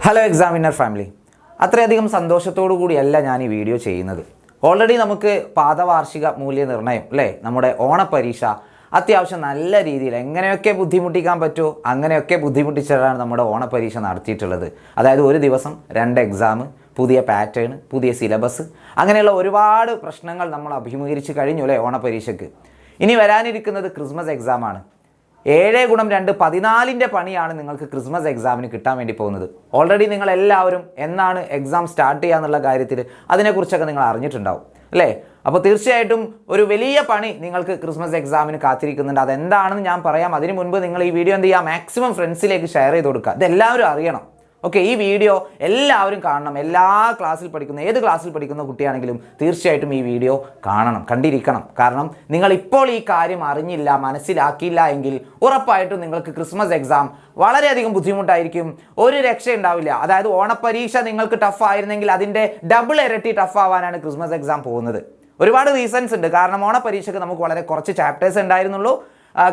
Hello examiner family, അത്രയധികം സന്തോഷത്തോടു കൂടിയല്ല ഞാൻ ഈ വീഡിയോ ചെയ്യുന്നത്. ഓൾറെഡി നമുക്ക് പാദവാർഷിക മൂല്യനിർണ്ണയം അല്ലേ, നമ്മുടെ ഓണപ്പരീക്ഷ അത്യാവശ്യം നല്ല രീതിയിൽ എങ്ങനെയൊക്കെ ബുദ്ധിമുട്ടിക്കാൻ പറ്റുമോ അങ്ങനെയൊക്കെ ബുദ്ധിമുട്ടിച്ചിട്ടാണ് നമ്മുടെ ഓണപ്പരീക്ഷ നടത്തിയിട്ടുള്ളത്. അതായത് ഒരു ദിവസം 2 എക്സാം, പുതിയ പാറ്റേൺ, പുതിയ സിലബസ്, അങ്ങനെയുള്ള ഒരുപാട് പ്രശ്നങ്ങൾ നമ്മൾ അഭിമുഖീകരിച്ച് കഴിഞ്ഞു അല്ലേ ഓണപ്പരീക്ഷയ്ക്ക്. ഇനി വരാനിരിക്കുന്നത് ക്രിസ്മസ് എക്സാമാണ്. 7 × 2 14ൻ്റെ പണിയാണ് നിങ്ങൾക്ക് ക്രിസ്മസ് എക്സാമിന് കിട്ടാൻ വേണ്ടി പോകുന്നത്. ഓൾറെഡി നിങ്ങളെല്ലാവരും എന്നാണ് എക്സാം സ്റ്റാർട്ട് ചെയ്യുക എന്നുള്ള കാര്യത്തിൽ അതിനെക്കുറിച്ചൊക്കെ നിങ്ങൾ അറിഞ്ഞിട്ടുണ്ടാവും അല്ലേ. അപ്പോൾ തീർച്ചയായിട്ടും ഒരു വലിയ പണി നിങ്ങൾക്ക് ക്രിസ്മസ് എക്സാമിന് കാത്തിരിക്കുന്നുണ്ട്. അതെന്താണെന്ന് ഞാൻ പറയാം. അതിന് മുൻപ് നിങ്ങൾ ഈ വീഡിയോ എന്ത് ചെയ്യുക, മാക്സിമം ഫ്രണ്ട്സിലേക്ക് ഷെയർ ചെയ്ത് കൊടുക്കുക. ഇതെല്ലാവരും അറിയണം. ഓക്കെ, ഈ വീഡിയോ എല്ലാവരും കാണണം. എല്ലാ ക്ലാസ്സിൽ പഠിക്കുന്ന, ഏത് ക്ലാസ്സിൽ പഠിക്കുന്ന കുട്ടിയാണെങ്കിലും തീർച്ചയായിട്ടും ഈ വീഡിയോ കാണണം, കണ്ടിരിക്കണം. കാരണം നിങ്ങൾ ഇപ്പോൾ ഈ കാര്യം അറിഞ്ഞില്ല, മനസ്സിലാക്കിയില്ല എങ്കിൽ ഉറപ്പായിട്ടും നിങ്ങൾക്ക് ക്രിസ്മസ് എക്സാം വളരെയധികം ബുദ്ധിമുട്ടായിരിക്കും, ഒരു രക്ഷയുണ്ടാവില്ല. അതായത് ഓണപ്പരീക്ഷ നിങ്ങൾക്ക് ടഫ് ആയിരുന്നെങ്കിൽ അതിൻ്റെ ഡബിൾ ഇരട്ടി ടഫ് ആവാനാണ് ക്രിസ്മസ് എക്സാം പോകുന്നത്. ഒരുപാട് റീസൺസ് ഉണ്ട്. കാരണം ഓണപ്പരീക്ഷയ്ക്ക് നമുക്ക് വളരെ കുറച്ച് ചാപ്റ്റേഴ്സ് ഉണ്ടായിരുന്നുള്ളൂ.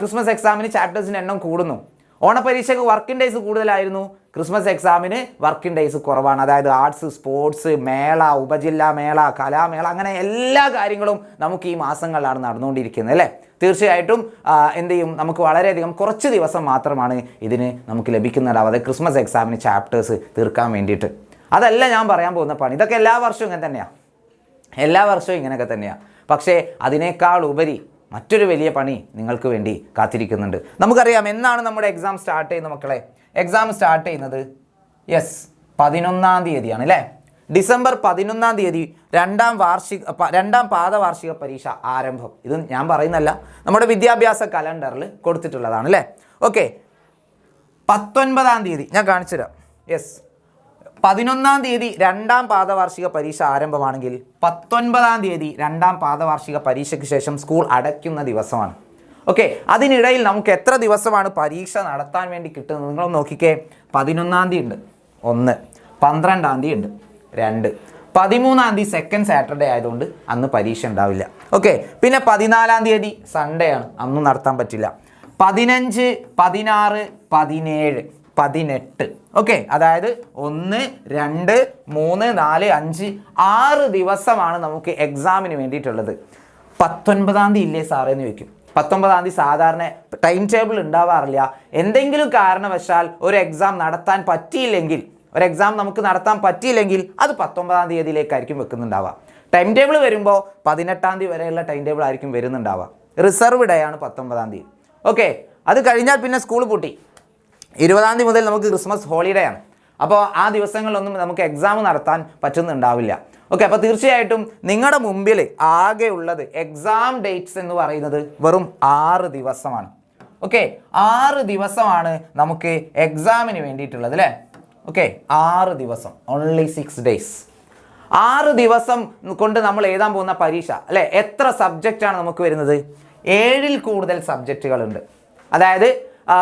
ക്രിസ്മസ് എക്സാമിന് ചാപ്റ്റേഴ്സിൻ്റെ എണ്ണം കൂടുന്നു. ഓണപ്പരീക്ഷയ്ക്ക് വർക്കിംഗ് ഡേയ്സ് കൂടുതലായിരുന്നു, ക്രിസ്മസ് എക്സാമിന് വർക്കിംഗ് ഡേയ്സ് കുറവാണ്. അതായത് ആർട്സ്, സ്പോർട്സ്, മേള, ഉപജില്ലാ മേള, കലാമേള, അങ്ങനെ എല്ലാ കാര്യങ്ങളും നമുക്ക് ഈ മാസങ്ങളിലാണ് നടന്നുകൊണ്ടിരിക്കുന്നത് അല്ലേ. തീർച്ചയായിട്ടും എന്ത് ചെയ്യും, നമുക്ക് വളരെയധികം കുറച്ച് ദിവസം മാത്രമാണ് ഇതിന് നമുക്ക് ലഭിക്കുന്നുണ്ടാവും. അതായത് ക്രിസ്മസ് എക്സാമിന് ചാപ്റ്റേഴ്സ് തീർക്കാൻ വേണ്ടിയിട്ട്. അതല്ല ഞാൻ പറയാൻ പോകുന്ന പണി. ഇതൊക്കെ എല്ലാ വർഷവും ഇങ്ങനെ തന്നെയാണ്, എല്ലാ വർഷവും ഇങ്ങനെയൊക്കെ തന്നെയാണ്. പക്ഷേ അതിനേക്കാൾ ഉപരി മറ്റൊരു വലിയ പണി നിങ്ങൾക്ക് വേണ്ടി കാത്തിരിക്കുന്നുണ്ട്. നമുക്കറിയാം എന്നാണ് നമ്മുടെ എക്സാം സ്റ്റാർട്ട് ചെയ്യുന്നത് മക്കളെ. എക്സാം സ്റ്റാർട്ട് ചെയ്യുന്നത് 11-ാം തീയതിയാണ് അല്ലേ. ഡിസംബർ 11-ാം തീയതി രണ്ടാം പാദവാർഷിക പരീക്ഷ ആരംഭം. ഇത് ഞാൻ പറയുന്നല്ല, നമ്മുടെ വിദ്യാഭ്യാസ കലണ്ടറിൽ കൊടുത്തിട്ടുള്ളതാണ് അല്ലേ. ഓക്കെ, 19-ാം തീയതി ഞാൻ കാണിച്ചു തരാം. 11-ാം തീയതി രണ്ടാം പാദവാർഷിക പരീക്ഷ ആരംഭമാണെങ്കിൽ 19-ാം തീയതി രണ്ടാം പാദവാർഷിക പരീക്ഷയ്ക്ക് ശേഷം സ്കൂൾ അടയ്ക്കുന്ന ദിവസമാണ്. ഓക്കെ, അതിനിടയിൽ നമുക്ക് എത്ര ദിവസമാണ് പരീക്ഷ നടത്താൻ വേണ്ടി കിട്ടുന്നത് നിങ്ങളൊന്ന് നോക്കിക്കേ. 11-ാം തീയതി ഉണ്ട് 1, 12-ാം തീയതി ഉണ്ട് 2, 13-ാം തീയതി സെക്കൻഡ് സാറ്റർഡേ ആയതുകൊണ്ട് അന്ന് പരീക്ഷ ഉണ്ടാവില്ല. ഓക്കെ, പിന്നെ 14-ാം തീയതി സൺഡേ ആണ്, അന്നും നടത്താൻ പറ്റില്ല. 15, 16, 17, 18. ഓക്കെ, അതായത് 1, 2, 3, 4, 5, 6 ദിവസമാണ് നമുക്ക് എക്സാമിന് വേണ്ടിയിട്ടുള്ളത്. 19-ാം തീയതി ഇല്ലേ സാറേ എന്ന് ചോദിക്കും. 19-ാം തീയതി സാധാരണ ടൈം ടേബിൾ ഉണ്ടാവാറില്ല. എന്തെങ്കിലും കാരണവശാൽ ഒരു എക്സാം നടത്താൻ പറ്റിയില്ലെങ്കിൽ, നമുക്ക് നടത്താൻ പറ്റിയില്ലെങ്കിൽ അത് 19-ാം തീയതിയിലേക്കായിരിക്കും വെക്കുന്നുണ്ടാവുക. ടൈം ടേബിൾ വരുമ്പോൾ 18-ാം തീയതി വരെയുള്ള ടൈം ടേബിൾ ആയിരിക്കും വരുന്നുണ്ടാവുക. റിസർവ് ഡേ ആണ് 19-ാം തീയതി. ഓക്കെ, അത് കഴിഞ്ഞാൽ പിന്നെ സ്കൂൾ പൂട്ടി. 20-ാം തീയതി മുതൽ നമുക്ക് ക്രിസ്മസ് ഹോളിഡേ ആണ്. അപ്പോൾ ആ ദിവസങ്ങളിലൊന്നും നമുക്ക് എക്സാം നടത്താൻ പറ്റുന്നുണ്ടാവില്ല. ഓക്കെ, അപ്പോൾ തീർച്ചയായിട്ടും നിങ്ങളുടെ മുമ്പിൽ ആകെ ഉള്ളത് എക്സാം ഡേറ്റ്സ് എന്ന് പറയുന്നത് വെറും 6 ദിവസമാണ്. ഓക്കെ, 6 ദിവസമാണ് നമുക്ക് എക്സാമിന് വേണ്ടിയിട്ടുള്ളത് അല്ലേ. ഓക്കെ, 6 ദിവസം, ഓൺലി 6 days. 6 ദിവസം കൊണ്ട് നമ്മൾ എഴുതാൻ പോകുന്ന പരീക്ഷ അല്ലേ. എത്ര സബ്ജക്റ്റാണ് നമുക്ക് വരുന്നത്? 7-ൽ കൂടുതൽ സബ്ജക്റ്റുകളുണ്ട്. അതായത്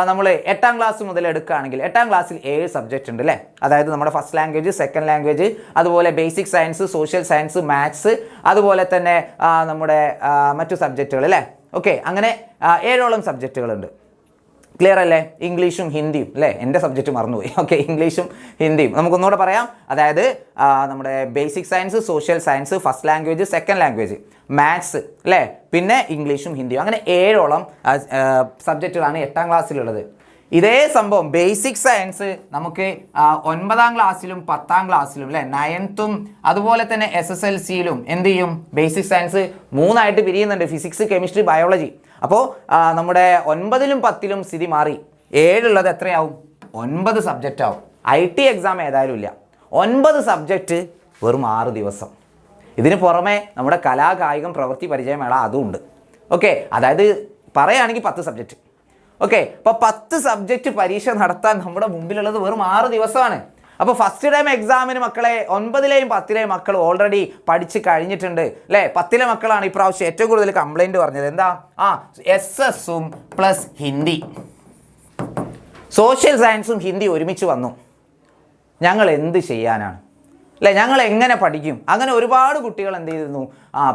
നമ്മൾ 8-ാം ക്ലാസ് മുതൽ എടുക്കുകയാണെങ്കിൽ 8-ാം ക്ലാസ്സിൽ 7 സബ്ജക്റ്റ് ഉണ്ട് അല്ലേ. അതായത് നമ്മുടെ ഫസ്റ്റ് ലാംഗ്വേജ്, സെക്കൻഡ് ലാംഗ്വേജ്, അതുപോലെ basic science, social science, maths, അതുപോലെ തന്നെ നമ്മുടെ മറ്റു സബ്ജക്റ്റുകൾ അല്ലേ. ഓക്കെ, അങ്ങനെ 7ഓളം സബ്ജക്റ്റുകളുണ്ട്. ക്ലിയർ അല്ലേ? ഇംഗ്ലീഷും ഹിന്ദിയും അല്ലേ, എൻ്റെ സബ്ജക്റ്റ് മറന്നുപോയി. ഓക്കെ, ഇംഗ്ലീഷും ഹിന്ദിയും നമുക്കൊന്നുകൂടെ പറയാം. അതായത് നമ്മുടെ basic science, social science, first language, second language, maths അല്ലേ, പിന്നെ ഇംഗ്ലീഷും ഹിന്ദിയും, അങ്ങനെ 7ഓളം സബ്ജക്റ്റുകളാണ് 8-ാം ക്ലാസ്സിലുള്ളത്. ഇതേ സംഭവം ബേസിക് സയൻസ് നമുക്ക് 9-ാം ക്ലാസ്സിലും 10-ാം ക്ലാസ്സിലും അല്ലേ, 9th അതുപോലെ തന്നെ SSLCയിലും എന്ത് ചെയ്യും, ബേസിക് സയൻസ് 3ആയിട്ട് പിരിയുന്നുണ്ട്: ഫിസിക്സ്, കെമിസ്ട്രി, ബയോളജി. അപ്പോൾ നമ്മുടെ 9-ലും 10-ലും സ്ഥിതി മാറി. 7ഉള്ളത് എത്രയാവും? 9 സബ്ജക്റ്റ് ആവും. IT എക്സാം ഏതായാലും ഇല്ല. 9 സബ്ജക്റ്റ് വെറും 6 ദിവസം. ഇതിന് പുറമെ നമ്മുടെ കലാ, കായികം, പ്രവൃത്തി പരിചയമേള അതും ഉണ്ട്. ഓക്കെ, അതായത് പറയുകയാണെങ്കിൽ 10 സബ്ജക്റ്റ്. ഓക്കെ, അപ്പോൾ 10 സബ്ജക്റ്റ് പരീക്ഷ നടത്താൻ നമ്മുടെ മുമ്പിലുള്ളത് വെറും 6 ദിവസമാണ്. അപ്പോൾ ഫസ്റ്റ് ടൈം എക്സാമിന് മക്കളെ 9-ലെയും 10-ലെയും മക്കൾ ഓൾറെഡി പഠിച്ച് കഴിഞ്ഞിട്ടുണ്ട് അല്ലേ. 10-ലെ മക്കളാണ് ഇപ്രാവശ്യം ഏറ്റവും കൂടുതൽ കംപ്ലൈൻറ്റ് പറഞ്ഞത്. എന്താ? SS-ഉം പ്ലസ് ഹിന്ദി, സോഷ്യൽ സയൻസും ഹിന്ദി ഒരുമിച്ച് വന്നു. ഞങ്ങൾ എന്ത് ചെയ്യാനാണ്? അല്ലേ? ഞങ്ങൾ എങ്ങനെ പഠിക്കും? അങ്ങനെ ഒരുപാട് കുട്ടികൾ എന്ത് ചെയ്തിരുന്നു,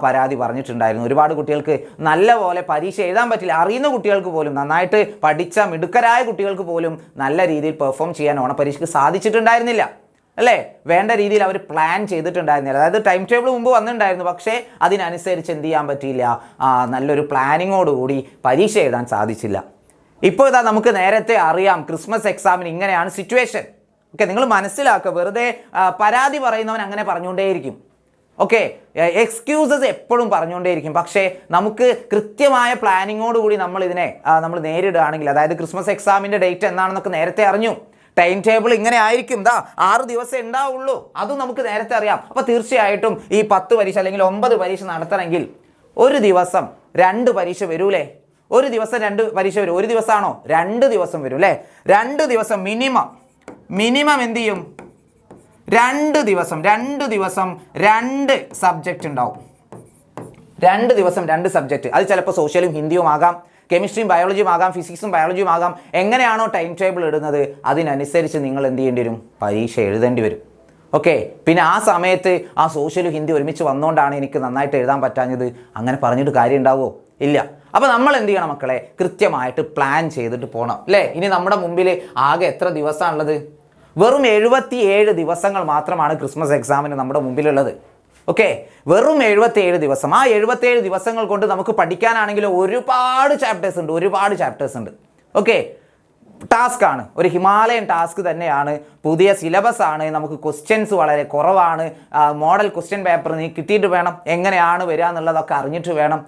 പരാതി പറഞ്ഞിട്ടുണ്ടായിരുന്നു. ഒരുപാട് കുട്ടികൾക്ക് നല്ല പോലെ പരീക്ഷ എഴുതാൻ പറ്റില്ല. അറിയുന്ന കുട്ടികൾക്ക് പോലും, നന്നായിട്ട് പഠിച്ച മിടുക്കരായ കുട്ടികൾക്ക് പോലും നല്ല രീതിയിൽ പെർഫോം ചെയ്യാൻ ഓണപ്പരീക്ഷയ്ക്ക് സാധിച്ചിട്ടുണ്ടായിരുന്നില്ല, അല്ലേ? വേണ്ട രീതിയിൽ അവർ പ്ലാൻ ചെയ്തിട്ടുണ്ടായിരുന്നില്ല. അതായത് ടൈം ടേബിൾ മുമ്പ് വന്നിട്ടുണ്ടായിരുന്നു, പക്ഷേ അതിനനുസരിച്ച് എന്ത് ചെയ്യാൻ പറ്റിയില്ല, നല്ലൊരു പ്ലാനിങ്ങോടുകൂടി പരീക്ഷ എഴുതാൻ സാധിച്ചില്ല. ഇപ്പോൾ ഇതാ നമുക്ക് നേരത്തെ അറിയാം ക്രിസ്മസ് എക്സാമിന് ഇങ്ങനെയാണ് സിറ്റുവേഷൻ. ഓക്കെ, നിങ്ങൾ മനസ്സിലാക്കുക. വെറുതെ പരാതി പറയുന്നവൻ അങ്ങനെ പറഞ്ഞുകൊണ്ടേയിരിക്കും. ഓക്കെ, എക്സ്ക്യൂസസ് എപ്പോഴും പറഞ്ഞുകൊണ്ടേയിരിക്കും. പക്ഷേ നമുക്ക് കൃത്യമായ പ്ലാനിങ്ങോടുകൂടി നമ്മൾ നേരിടുകയാണെങ്കിൽ, അതായത് ക്രിസ്മസ് എക്സാമിൻ്റെ ഡേറ്റ് എന്നാണെന്നൊക്കെ നേരത്തെ അറിഞ്ഞു, ടൈം ടേബിൾ ഇങ്ങനെ ആയിരിക്കും, 6 ദിവസം ഉണ്ടാവുള്ളൂ, അതും നമുക്ക് നേരത്തെ അറിയാം. അപ്പോൾ തീർച്ചയായിട്ടും ഈ 10 പരീക്ഷ അല്ലെങ്കിൽ 9 പരീക്ഷ നടത്തണമെങ്കിൽ ഒരു ദിവസം 2 പരീക്ഷ വരൂലേ? ഒരു ദിവസം 2 പരീക്ഷ വരും. ഒരു ദിവസമാണോ? 2 ദിവസം വരും, അല്ലേ? 2 ദിവസം മിനിമം എന്ത് ചെയ്യും? 2 ദിവസം 2 സബ്ജക്റ്റ് ഉണ്ടാവും. 2 ദിവസം 2 സബ്ജക്റ്റ്. അത് ചിലപ്പോൾ സോഷ്യലും ഹിന്ദിയും ആകാം, കെമിസ്ട്രിയും ബയോളജിയും ആകാം, ഫിസിക്സും ബയോളജിയും ആകാം. എങ്ങനെയാണോ ടൈം ടേബിൾ ഇടുന്നത് അതിനനുസരിച്ച് നിങ്ങൾ എന്ത് ചെയ്യേണ്ടി വരും? പരീക്ഷ എഴുതേണ്ടി വരും. ഓക്കെ, പിന്നെ ആ സമയത്ത് സോഷ്യലും ഹിന്ദി ഒരുമിച്ച് വന്നുകൊണ്ടാണ് എനിക്ക് നന്നായിട്ട് എഴുതാൻ പറ്റാഞ്ഞത്, അങ്ങനെ പറഞ്ഞിട്ട് കാര്യം ഉണ്ടാവുമോ? ഇല്ല. അപ്പോൾ നമ്മൾ എന്ത് ചെയ്യണം മക്കളെ? കൃത്യമായിട്ട് പ്ലാൻ ചെയ്തിട്ട് പോകണം, അല്ലേ? ഇനി നമ്മുടെ മുമ്പിൽ ആകെ എത്ര ദിവസമാണുള്ളത്? വെറും 77 ദിവസങ്ങൾ മാത്രമാണ് ക്രിസ്മസ് എക്സാമിന് നമ്മുടെ മുമ്പിലുള്ളത്. ഓക്കെ, വെറും 77 ദിവസം. ആ 77 ദിവസങ്ങൾ കൊണ്ട് നമുക്ക് പഠിക്കാനാണെങ്കിൽ ഒരുപാട് ചാപ്റ്റേഴ്സ് ഉണ്ട്. ഓക്കെ, ടാസ്ക് ആണ്, ഒരു ഹിമാലയൻ ടാസ്ക് തന്നെയാണ്. പുതിയ സിലബസ് ആണ്, നമുക്ക് ക്വസ്റ്റ്യൻസ് വളരെ കുറവാണ്. മോഡൽ ക്വസ്റ്റ്യൻ പേപ്പർ നീ കിട്ടിയിട്ട് വേണം, എങ്ങനെയാണ് വരിക എന്നുള്ളതൊക്കെ അറിഞ്ഞിട്ട് വേണം.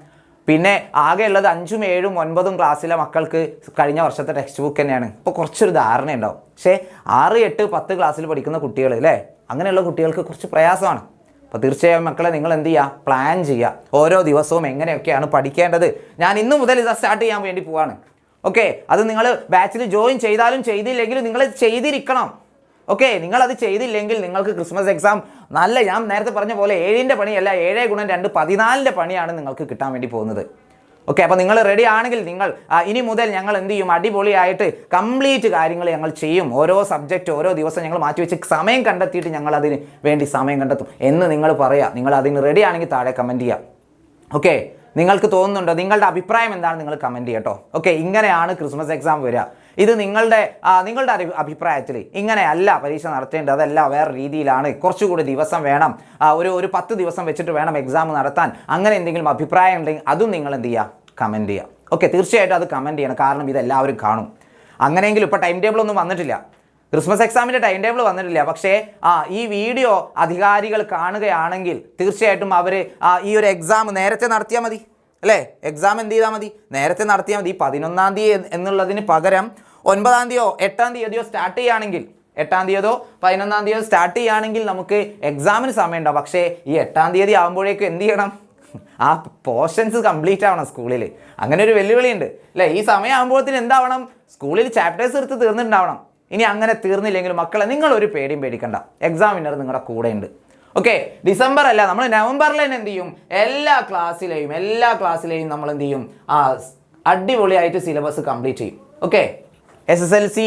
പിന്നെ ആകെ ഉള്ളത് 5ഉം 7ഉം 9ഉം ക്ലാസ്സിലെ മക്കൾക്ക് കഴിഞ്ഞ വർഷത്തെ ടെക്സ്റ്റ് ബുക്ക് തന്നെയാണ്. ഇപ്പോൾ കുറച്ചൊരു ധാരണ ഉണ്ടാവും. പക്ഷേ 6, 8, 10 ക്ലാസ്സിൽ പഠിക്കുന്ന കുട്ടികൾ, അല്ലേ, അങ്ങനെയുള്ള കുട്ടികൾക്ക് കുറച്ച് പ്രയാസമാണ്. അപ്പോൾ തീർച്ചയായും മക്കളെ നിങ്ങൾ എന്ത് ചെയ്യുക? പ്ലാൻ ചെയ്യുക. ഓരോ ദിവസവും എങ്ങനെയൊക്കെയാണ് പഠിക്കേണ്ടത്. ഞാൻ ഇന്ന് മുതൽ ഇത് സ്റ്റാർട്ട് ചെയ്യാൻ വേണ്ടി പോവാണ്. ഓക്കെ, അത് നിങ്ങൾ ബാച്ചിൽ ജോയിൻ ചെയ്താലും ചെയ്തില്ലെങ്കിലും നിങ്ങൾ ചെയ്തിരിക്കണം. ഓക്കെ, നിങ്ങളത് ചെയ്തില്ലെങ്കിൽ നിങ്ങൾക്ക് ക്രിസ്മസ് എക്സാം ഞാൻ നേരത്തെ പറഞ്ഞ പോലെ 7ൻ്റെ പണിയല്ല, 7 × 2 14ൻ്റെ പണിയാണ് നിങ്ങൾക്ക് കിട്ടാൻ വേണ്ടി പോകുന്നത്. ഓക്കെ, അപ്പോൾ നിങ്ങൾ റെഡി ആണെങ്കിൽ ഇനി മുതൽ ഞങ്ങൾ എന്ത് ചെയ്യും? അടിപൊളിയായിട്ട് കംപ്ലീറ്റ് കാര്യങ്ങൾ ഞങ്ങൾ ചെയ്യും. ഓരോ സബ്ജക്റ്റ് ഓരോ ദിവസം ഞങ്ങൾ മാറ്റിവെച്ച് സമയം കണ്ടെത്തിയിട്ട് ഞങ്ങൾ അതിന് വേണ്ടി സമയം കണ്ടെത്തും എന്ന് നിങ്ങൾ പറയുക. നിങ്ങൾ അതിന് റെഡി ആണെങ്കിൽ താഴെ കമൻറ്റ് ചെയ്യുക. ഓക്കെ, നിങ്ങൾക്ക് തോന്നുന്നുണ്ടോ? നിങ്ങളുടെ അഭിപ്രായം എന്താണ്? നിങ്ങൾ കമൻറ്റ് ചെയ്യട്ടോ. ഓക്കെ, ഇങ്ങനെയാണ് ക്രിസ്മസ് എക്സാം വരിക. ഇത് നിങ്ങളുടെ അഭിപ്രായത്തിൽ ഇങ്ങനെയല്ല പരീക്ഷ നടത്തേണ്ടത്, അതല്ല വേറെ രീതിയിലാണ്, കുറച്ചുകൂടി ദിവസം വേണം, ഒരു 10 ദിവസം വെച്ചിട്ട് വേണം എക്സാം നടത്താൻ, അങ്ങനെ എന്തെങ്കിലും അഭിപ്രായം ഉണ്ടെങ്കിൽ അതും നിങ്ങൾ എന്ത് ചെയ്യുക? കമൻറ്റ് ചെയ്യുക. ഓക്കെ, തീർച്ചയായിട്ടും അത് കമൻറ്റ് ചെയ്യണം. കാരണം ഇതെല്ലാവരും കാണും. അങ്ങനെയെങ്കിലും ഇപ്പോൾ ടൈം ടേബിൾ ഒന്നും വന്നിട്ടില്ല, ക്രിസ്മസ് എക്സാമിൻ്റെ ടൈം ടേബിൾ വന്നിട്ടില്ല. പക്ഷേ ഈ വീഡിയോ അധികാരികൾ കാണുകയാണെങ്കിൽ തീർച്ചയായിട്ടും അവർ ഈ ഒരു എക്സാം നേരത്തെ നടത്തിയാൽ മതി, അല്ലേ? എക്സാം എന്ത് ചെയ്താൽ മതി? നേരത്തെ നടത്തിയാൽ മതി. 11-ാം തീയതി എന്നുള്ളതിന് പകരം 9-ാം തീയതിയോ 8-ാം തീയതിയോ സ്റ്റാർട്ട് ചെയ്യുകയാണെങ്കിൽ, 8-ാം തീയതിയോ 11-ാം തീയതിയോ സ്റ്റാർട്ട് ചെയ്യുകയാണെങ്കിൽ നമുക്ക് എക്സാമിന് സമയം ഉണ്ടാവും. പക്ഷേ ഈ 8-ാം തീയതി ആകുമ്പോഴേക്കും എന്ത് ചെയ്യണം? ആ പോർഷൻസ് കംപ്ലീറ്റ് ആവണം സ്കൂളിൽ. അങ്ങനെ ഒരു വെല്ലുവിളിയുണ്ട്, അല്ലേ? ഈ സമയം ആകുമ്പോഴത്തേന് എന്താവണം? സ്കൂളിൽ ചാപ്റ്റേഴ്സ് എടുത്ത് തീർന്നിട്ടുണ്ടാവണം. ഇനി അങ്ങനെ തീർന്നില്ലെങ്കിലും മക്കളെ നിങ്ങൾ ഒരു പേടിയും പേടിക്കണ്ട, എക്സാം വിന്നർ നിങ്ങളുടെ കൂടെ ഉണ്ട്. ഓക്കെ, ഡിസംബർ അല്ല, നമ്മൾ നവംബറിൽ തന്നെ എന്ത് ചെയ്യും? എല്ലാ ക്ലാസ്സിലെയും നമ്മൾ എന്ത് ചെയ്യും? അടിപൊളിയായിട്ട് സിലബസ് കംപ്ലീറ്റ് ചെയ്യും. ഓക്കെ, SSLC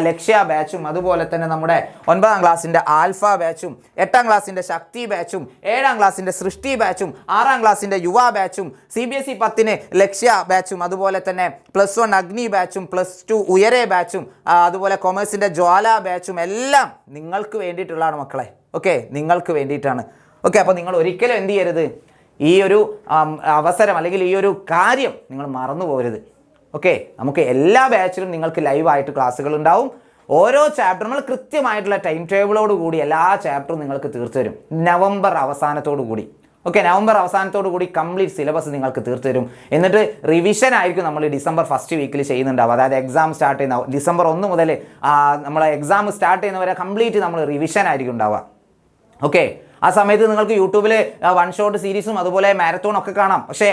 ലക്ഷ്യ ബാച്ചും അതുപോലെ തന്നെ നമ്മുടെ 9-ാം ക്ലാസ്സിൻ്റെ ആൽഫ ബാച്ചും 8-ാം ക്ലാസ്സിൻ്റെ ശക്തി ബാച്ചും 7-ാം ക്ലാസ്സിൻ്റെ സൃഷ്ടി ബാച്ചും 6-ാം ക്ലാസ്സിൻ്റെ യുവ ബാച്ചും CBSE 10-ന് ലക്ഷ്യ ബാച്ചും അതുപോലെ തന്നെ +1 അഗ്നി ബാച്ചും +2 ഉയരെ ബാച്ചും അതുപോലെ കൊമേഴ്സിൻ്റെ ജ്വാല ബാച്ചും എല്ലാം നിങ്ങൾക്ക് വേണ്ടിയിട്ടുള്ളതാണ് മക്കളെ. ഓക്കെ, നിങ്ങൾക്ക് വേണ്ടിയിട്ടാണ്. ഓക്കെ, അപ്പോൾ നിങ്ങൾ ഒരിക്കലും എന്ത് ചെയ്യരുത്? ഈ ഒരു അവസരം അല്ലെങ്കിൽ ഈ ഒരു കാര്യം നിങ്ങൾ മറന്നു പോകരുത്. ഓക്കെ, നമുക്ക് എല്ലാ ബാച്ചിലും നിങ്ങൾക്ക് ലൈവായിട്ട് ക്ലാസ്സുകൾ ഉണ്ടാവും. ഓരോ ചാപ്റ്റർ നമ്മൾ കൃത്യമായിട്ടുള്ള ടൈം ടേബിളോട് കൂടി എല്ലാ ചാപ്റ്ററും നിങ്ങൾക്ക് തീർത്തു തരും നവംബർ അവസാനത്തോടു കൂടി. ഓക്കെ, നവംബർ അവസാനത്തോടു കൂടി കംപ്ലീറ്റ് സിലബസ് നിങ്ങൾക്ക് തീർത്തു തരും. എന്നിട്ട് റിവിഷൻ ആയിരിക്കും നമ്മൾ ഡിസംബർ ഫസ്റ്റ് വീക്കിൽ ചെയ്യുന്നുണ്ടാവും. അതായത് എക്സാം സ്റ്റാർട്ട് ചെയ്യുന്ന ഡിസംബർ 1 മുതൽ നമ്മളെ എക്സാം സ്റ്റാർട്ട് ചെയ്യുന്നവരെ കംപ്ലീറ്റ് നമ്മൾ റിവിഷൻ ആയിരിക്കും ഉണ്ടാവുക. ഓക്കെ, ആ സമയത്ത് നിങ്ങൾക്ക് യൂട്യൂബിൽ 1 ഷോട്ട് സീരീസും അതുപോലെ മാരത്തോൺ ഒക്കെ കാണാം. പക്ഷേ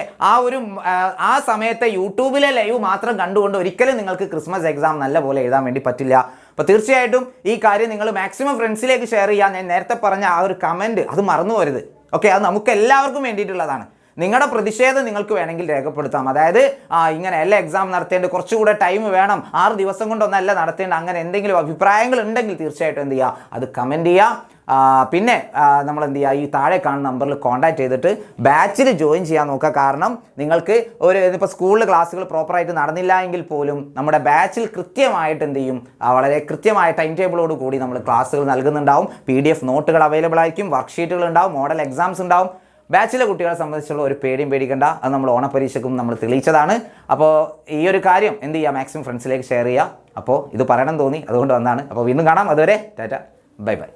ആ സമയത്തെ യൂട്യൂബിലെ ലൈവ് മാത്രം കണ്ടുകൊണ്ട് ഒരിക്കലും നിങ്ങൾക്ക് ക്രിസ്മസ് എക്സാം നല്ല പോലെ എഴുതാൻ വേണ്ടി പറ്റില്ല. അപ്പോൾ തീർച്ചയായിട്ടും ഈ കാര്യം നിങ്ങൾ മാക്സിമം ഫ്രണ്ട്സിലേക്ക് ഷെയർ ചെയ്യാൻ ഞാൻ നേരത്തെ പറഞ്ഞ ആ ഒരു കമൻറ്റ് അത് മറന്നു പോരുത്. ഓക്കെ, അത് നമുക്ക് എല്ലാവർക്കും വേണ്ടിയിട്ടുള്ളതാണ്. നിങ്ങളുടെ പ്രതിഷേധം നിങ്ങൾക്ക് വേണമെങ്കിൽ രേഖപ്പെടുത്താം. അതായത് ഇങ്ങനെയല്ല എക്സാം നടത്തേണ്ടത്, കുറച്ചുകൂടെ ടൈം വേണം, 6 ദിവസം കൊണ്ടൊന്നല്ല നടത്തേണ്ടത്, അങ്ങനെ എന്തെങ്കിലും അഭിപ്രായങ്ങൾ ഉണ്ടെങ്കിൽ തീർച്ചയായിട്ടും എന്ത് ചെയ്യുക? അത് കമൻറ്റ് ചെയ്യുക. പിന്നെ നമ്മൾ എന്ത് ചെയ്യുക, ഈ താഴെ കാണുന്ന നമ്പറിൽ കോൺടാക്ട് ചെയ്തിട്ട് ബാച്ചിൽ ജോയിൻ ചെയ്യാൻ നോക്കുക. കാരണം നിങ്ങൾക്ക് ഇപ്പോൾ സ്കൂളിൽ ക്ലാസ്സുകൾ പ്രോപ്പറായിട്ട് നടന്നില്ല എങ്കിൽ പോലും നമ്മുടെ ബാച്ചിൽ കൃത്യമായിട്ട് എന്ത് ചെയ്യും, വളരെ കൃത്യമായ ടൈം ടേബിളോട് കൂടി നമ്മൾ ക്ലാസ്സുകൾ നൽകുന്നുണ്ടാവും. PDF നോട്ടുകൾ അവൈലബിൾ ആയിരിക്കും, വർക്ക്ഷീറ്റുകൾ ഉണ്ടാവും, മോഡൽ എക്സാംസ് ഉണ്ടാവും. ബാച്ചിലെ കുട്ടികളെ സംബന്ധിച്ചുള്ള ഒരു പേടിയും പേടിക്കേണ്ട, അത് നമ്മൾ ഓണപരീക്ഷയ്ക്കും നമ്മൾ തെളിയിച്ചതാണ്. അപ്പോൾ ഈ ഒരു കാര്യം എന്ത് ചെയ്യുക, മാക്സിമം ഫ്രണ്ട്സിലേക്ക് ഷെയർ ചെയ്യുക. അപ്പോൾ ഇത് പറയണം തോന്നി, അതുകൊണ്ട് വന്നതാണ്. അപ്പോൾ വീണ്ടും കാണാം. അതുവരെ ടാറ്റ, ബൈ ബൈ.